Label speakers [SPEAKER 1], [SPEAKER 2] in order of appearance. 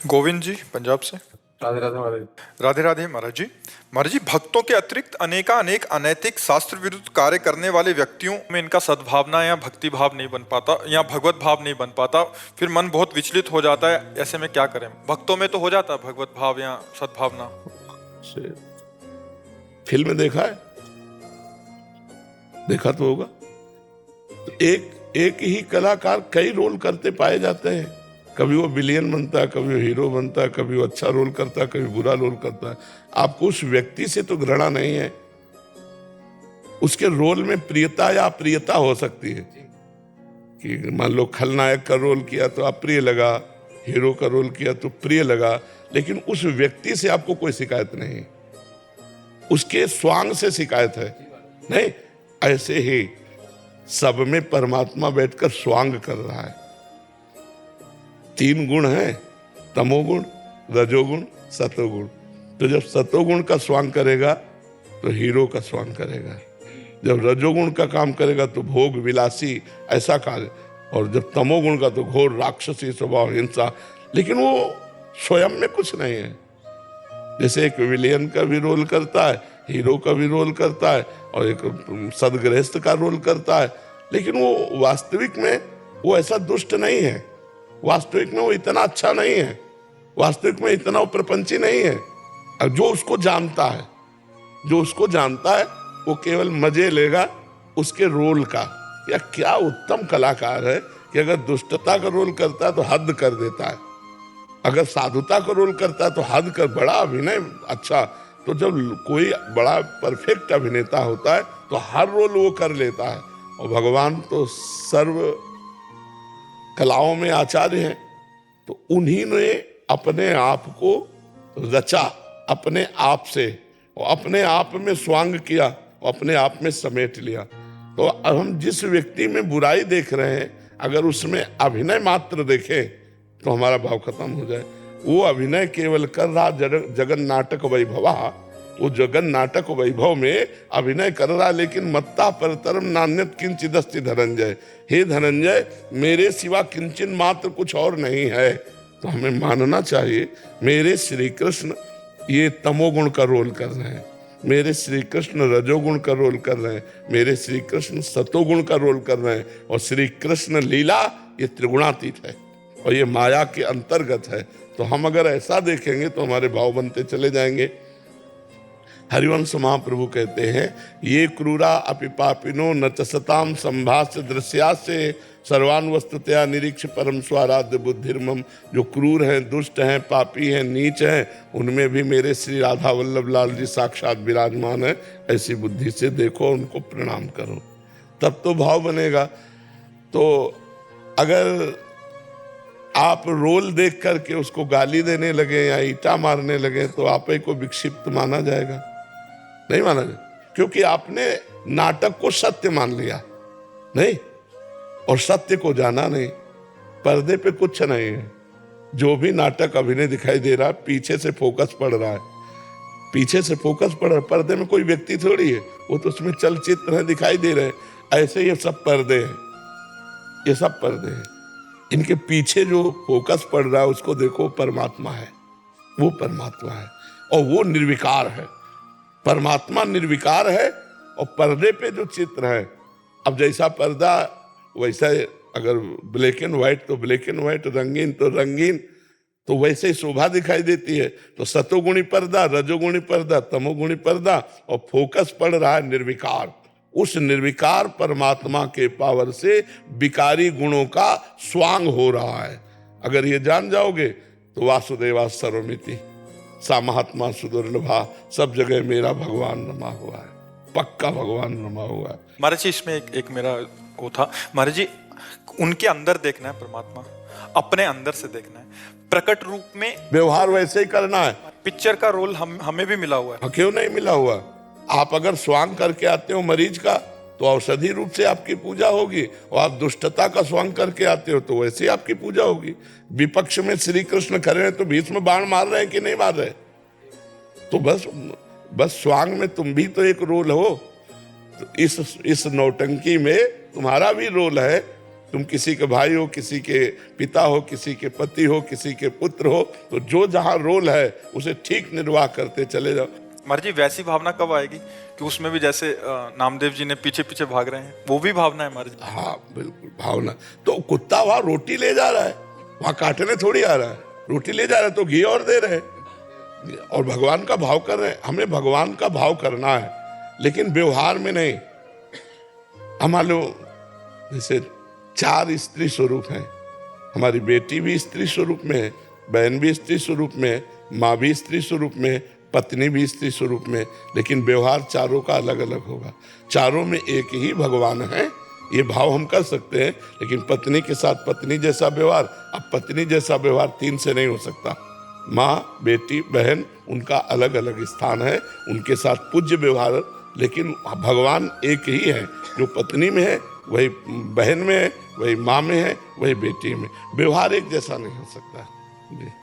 [SPEAKER 1] गोविंद जी पंजाब से।
[SPEAKER 2] राधे राधे महाराज।
[SPEAKER 1] राधे राधे महाराज जी। महाराज जी, भक्तों के अतिरिक्त अनेक अनैतिक शास्त्र विरुद्ध कार्य करने वाले व्यक्तियों में इनका सद्भावना या भक्ति भाव नहीं बन पाता या भगवत भाव नहीं बन पाता, फिर मन बहुत विचलित हो जाता है। ऐसे में क्या करें? भक्तों में तो हो जाता है भगवत भाव या सद्भावना।
[SPEAKER 3] फिल्म देखा है? देखा तो होगा। एक ही कलाकार कई रोल करते पाए जाते हैं। कभी वो विलेन बनता है, कभी वो हीरो बनता है, कभी वो अच्छा रोल करता है, कभी बुरा रोल करता है। आपको उस व्यक्ति से तो घृणा नहीं है, उसके रोल में प्रियता या अप्रियता हो सकती है कि मान लो खलनायक का रोल किया तो अप्रिय लगा, हीरो का रोल किया तो प्रिय लगा, लेकिन उस व्यक्ति से आपको कोई शिकायत नहीं, उसके स्वांग से शिकायत है। नहीं, ऐसे ही सब में परमात्मा बैठकर स्वांग कर रहा है। 3 गुण हैं, तमोगुण, रजोगुण, सतोगुण। तो जब सतोगुण का स्वांग करेगा तो हीरो का स्वांग करेगा, जब रजोगुण का काम करेगा तो भोग विलासी ऐसा कार्य, और जब तमोगुण का तो घोर राक्षसी स्वभाव, हिंसा। लेकिन वो स्वयं में कुछ नहीं है। जैसे एक विलेन का भी रोल करता है, हीरो का भी रोल करता है, और एक सदगृहस्थ का रोल करता है, लेकिन वो वास्तविक में वो ऐसा दुष्ट नहीं है, वास्तविक में वो इतना अच्छा नहीं है, वास्तविक में इतना वो प्रपंची नहीं है। और जो उसको जानता है वो केवल मजे लेगा उसके रोल का। या क्या उत्तम कलाकार है कि अगर दुष्टता का रोल करता है तो हद कर देता है, अगर साधुता का रोल करता है तो हद कर, बड़ा अभिनय अच्छा। तो जब कोई बड़ा परफेक्ट अभिनेता होता है तो हर रोल वो कर लेता है। और भगवान तो सर्व कलाओं में आचार्य हैं, तो उन्हीं ने अपने आप को रचा, अपने आप से, और अपने आप में स्वांग किया, और अपने आप में समेट लिया। तो अब हम जिस व्यक्ति में बुराई देख रहे हैं, अगर उसमें अभिनय मात्र देखें तो हमारा भाव खत्म हो जाए। वो अभिनय केवल कर रहा जगन नाटक वैभवा, वो जगन नाटक वैभव में अभिनय कर रहा, लेकिन मत्ता परतरम नान्यत किंचिदस्ति धनंजय। हे धनंजय, मेरे सिवा किंचन मात्र कुछ और नहीं है। तो हमें मानना चाहिए मेरे श्री कृष्ण ये तमोगुण का रोल कर रहे हैं, मेरे श्री कृष्ण रजोगुण का रोल कर रहे हैं, मेरे श्री कृष्ण सतोगुण का रोल कर रहे हैं, और श्री कृष्ण लीला ये त्रिगुणातीत है और ये माया के अंतर्गत है। तो हम अगर ऐसा देखेंगे तो हमारे भाव बनते चले जाएंगे। हरिवंश महाप्रभु कहते हैं, ये क्रूरा अपि पापिनो न च सताम संभाष्य दृश्यास्य सर्वान वस्तुतया निरीक्ष परम स्वाराध्य बुद्धिर्मम। जो क्रूर हैं, दुष्ट हैं, पापी हैं, नीच हैं, उनमें भी मेरे श्री राधा वल्लभ लाल जी साक्षात विराजमान है। ऐसी बुद्धि से देखो, उनको प्रणाम करो, तब तो भाव बनेगा। तो अगर आप रोल देख करके उसको गाली देने लगे या ईंटा मारने लगे तो आप ही को विक्षिप्त माना जाएगा? नहीं माना जाएगा, क्योंकि आपने नाटक को सत्य मान लिया नहीं, और सत्य को जाना नहीं। पर्दे पे कुछ नहीं है, जो भी नाटक अभिनय दिखाई दे रहा है पीछे से फोकस पड़ रहा है, पीछे से फोकस पड़ रहा है। पर्दे में कोई व्यक्ति थोड़ी है, वो तो उसमें चलचित्र है, दिखाई दे रहे हैं। ऐसे ये सब पर्दे हैं, ये सब पर्दे हैं। इनके पीछे जो फोकस पड़ रहा है उसको देखो, परमात्मा है, वो परमात्मा है, और वो निर्विकार है। परमात्मा निर्विकार है, और पर्दे पे जो चित्र है, अब जैसा पर्दा वैसा, अगर ब्लैक एंड व्हाइट तो ब्लैक एंड व्हाइट, रंगीन तो रंगीन, तो वैसे ही शोभा दिखाई देती है। तो सतोगुणी पर्दा, रजोगुणी पर्दा, तमोगुणी पर्दा, और फोकस पड़ रहा है निर्विकार। उस निर्विकार परमात्मा के पावर से विकारी गुणों का स्वांग हो रहा है। अगर ये जान जाओगे तो वासुदेवा सर्वमिति, सा महात्मा सुदुर्लभा, सब जगह मेरा भगवान रमा हुआ है, पक्का भगवान रमा हुआ है।
[SPEAKER 1] महाराज जी, इसमें एक मेरा वो था, महाराज जी, उनके अंदर देखना है परमात्मा, अपने अंदर से देखना है, प्रकट रूप में
[SPEAKER 3] व्यवहार वैसे ही करना है।
[SPEAKER 1] पिक्चर का रोल हमें भी मिला हुआ है।
[SPEAKER 3] क्यों नहीं मिला हुआ? आप अगर स्वांग करके आते हो मरीज का तो औषधि रूप से आपकी पूजा होगी, और आप दुष्टता का स्वांग करके आते हो तो वैसे ही आपकी पूजा होगी। विपक्ष में श्री कृष्ण खड़े हैं तो भीष्म बाण मार रहे हैं कि नहीं मार रहे? तो बस स्वांग में तुम भी तो एक रोल हो। तो इस नौटंकी में तुम्हारा भी रोल है, तुम किसी के भाई हो, किसी के पिता हो, किसी के पति हो, किसी के पुत्र हो, तो जो जहाँ रोल है उसे ठीक निर्वाह करते चले जाओ।
[SPEAKER 1] महाराज जी वैसी भावना कब आएगी कि उसमें भी जैसे नामदेव जी ने पीछे पीछे भाग रहे हैं, वो भी भावना है महाराज जी?
[SPEAKER 3] हाँ बिल्कुल भावना। तो कुत्ता वहां रोटी ले जा रहा है, वहां काटने थोड़ी आ रहा है, रोटी ले जा रहा है तो घी और दे रहे हैं और भगवान का भाव कर रहे हैं। हमें भगवान का भाव करना है, लेकिन व्यवहार में नहीं। हमारे लोग जैसे 4 स्त्री स्वरूप हैं, हमारी बेटी भी स्त्री स्वरूप में है, बहन भी स्त्री स्वरूप में है, माँ भी स्त्री स्वरूप में है, पत्नी भी स्त्री स्वरूप में, लेकिन व्यवहार चारों का अलग अलग होगा। चारों में एक ही भगवान है, ये भाव हम कर सकते हैं। लेकिन पत्नी के साथ पत्नी जैसा व्यवहार, अब पत्नी जैसा व्यवहार 3 से नहीं हो सकता। माँ, बेटी, बहन, उनका अलग अलग स्थान है, उनके साथ पूज्य व्यवहार, लेकिन भगवान एक ही है। जो पत्नी में है वही बहन में है, वही माँ में है, वही बेटी में। व्यवहार एक जैसा नहीं हो सकता। जी।